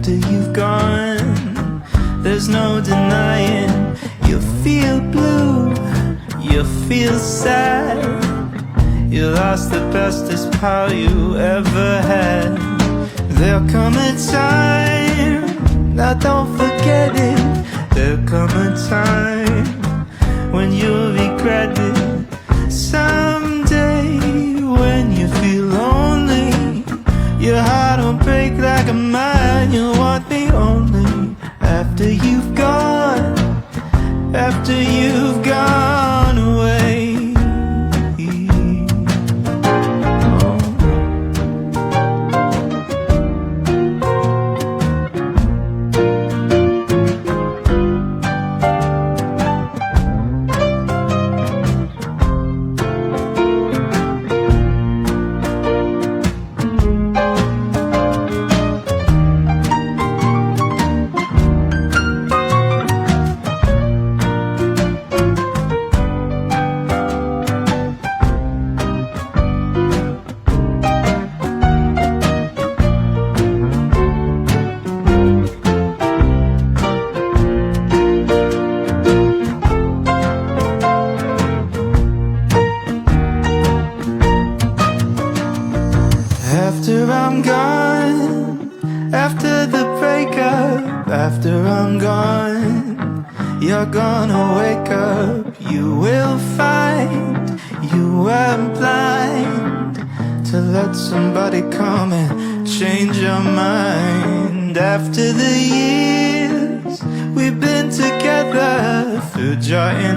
after you've gone. There's no denying, you feel blue, you feel sad. You lost the bestest pal you ever had. There'll come a time, now don't forget it. There'll come a time when you'll regret it. Someday when you feel lonely, your heart will break like a mine. You'll want me only after you've gone, after you've gone away. After I'm gone, after the breakup, after I'm gone, you're gonna wake up. You will find you were blind to let somebody come and change your mind. After the years we've been together through joy and